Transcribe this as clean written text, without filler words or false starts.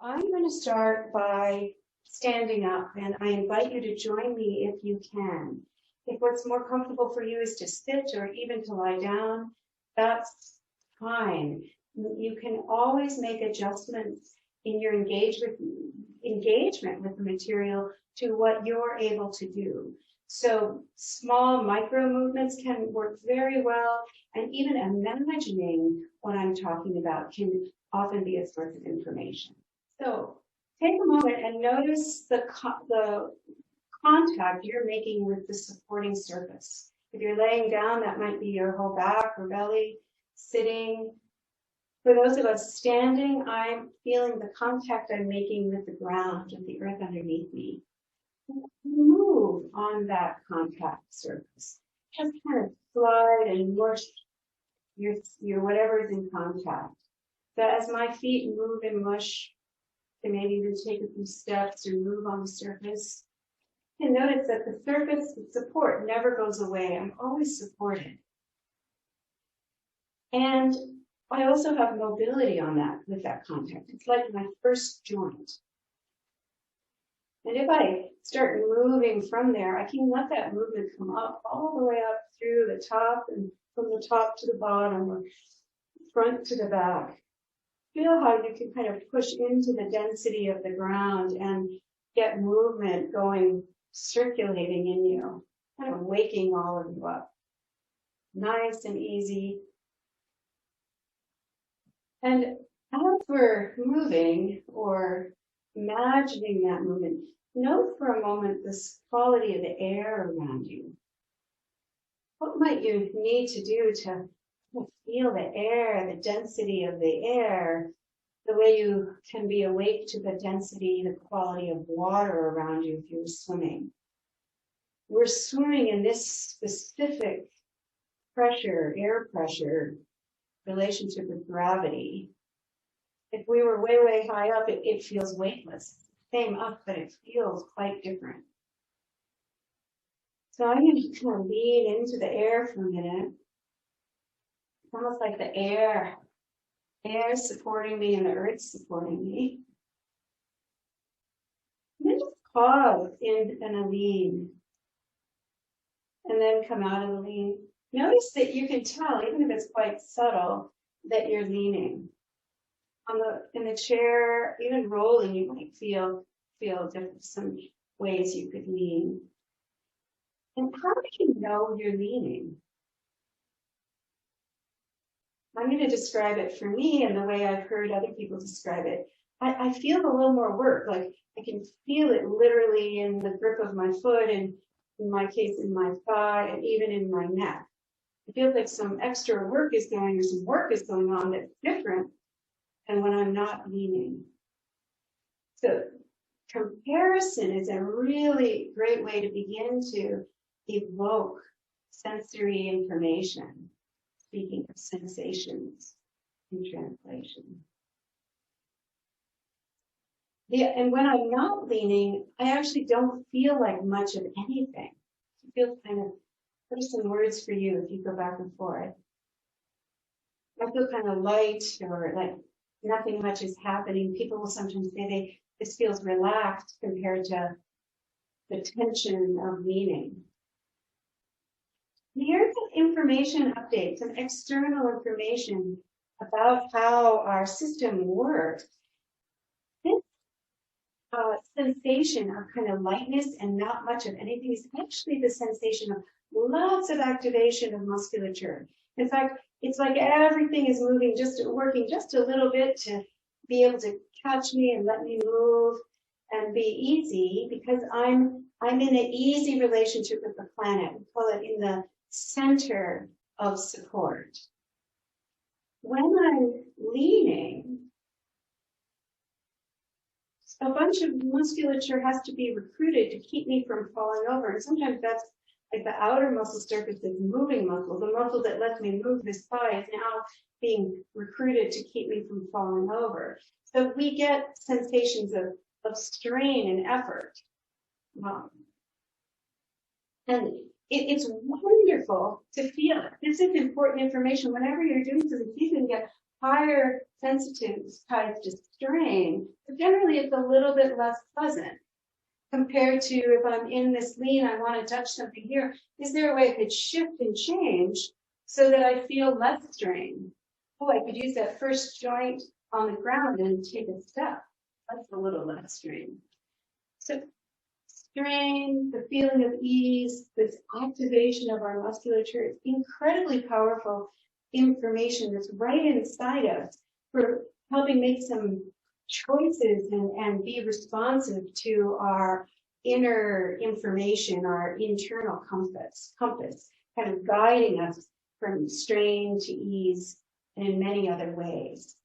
I'm going to start by standing up, and I invite you to join me if you can. If what's more comfortable for you is to sit or even to lie down, that's fine. You can always make adjustments in your engagement with the material to what you're able to do. So small micro movements can work very well, and even imagining what I'm talking about can often be a source of information. So take a moment and notice the contact you're making with the supporting surface. If you're laying down, that might be your whole back or belly. Sitting. For those of us standing, I'm feeling the contact I'm making with the ground and the earth underneath me. Move on that contact surface. Just kind of slide and mush your whatever is in contact. So as my feet move and mush, and maybe even take a few steps or move on the surface, and notice that the surface support never goes away. I'm always supported. And I also have mobility on that with that contact. It's like my first joint. And if I start moving from there, I can let that movement come up all the way up through the top and from the top to the bottom or front to the back. Feel how you can kind of push into the density of the ground and get movement going, circulating in you, kind of waking all of you up. Nice and easy. And as we're moving or imagining that movement, note for a moment this quality of the air around you. What might you need to do to feel the air, the density of the air, the way you can be awake to the density, the quality of water around you if you're swimming. We're swimming in this specific pressure, air pressure, relationship with gravity. If we were way, way high up, it feels weightless. Same up, but it feels quite different. So I'm going to kind of lean into the air for a minute. It's almost like the air supporting me and the earth supporting me. And then just pause in a lean. And then come out of the lean. Notice that you can tell, even if it's quite subtle, that you're leaning. In the chair, even rolling, you might feel different, some ways you could lean. And how do you know you're leaning? I'm going to describe it for me and the way I've heard other people describe it. I feel a little more work, like I can feel it literally in the grip of my foot and in my case in my thigh and even in my neck. It feels like some extra work is going or some work is going on that's different than when I'm not leaning. So comparison is a really great way to begin to evoke sensory information. Speaking of sensations in translation. And when I'm not leaning, I actually don't feel like much of anything. It feels kind of, what are some words for you if you go back and forth? I feel kind of light or like nothing much is happening. People will sometimes say this feels relaxed compared to the tension of leaning. Here's an information update, some external information about how our system works. This sensation of kind of lightness and not much of anything is actually the sensation of lots of activation of musculature. In fact, it's like everything is moving, working just a little bit to be able to catch me and let me move and be easy because I'm in an easy relationship with the planet. We call it in the center of support. When I'm leaning, a bunch of musculature has to be recruited to keep me from falling over. And sometimes that's like the outer muscle surface is moving muscle. The muscle that lets me move this thigh is now being recruited to keep me from falling over. So we get sensations of strain and effort. And it's wonderful to feel it. This is important information. Whenever you're doing something, you can get higher sensitized to strain, but generally it's a little bit less pleasant compared to if I'm in this lean, I want to touch something here. Is there a way I could shift and change so that I feel less strain? Oh, I could use that first joint on the ground and take a step. That's a little less strain. So strain, the feeling of ease, this activation of our musculature is incredibly powerful information that's right inside us for helping make some choices and be responsive to our inner information, our internal compass, kind of guiding us from strain to ease and in many other ways.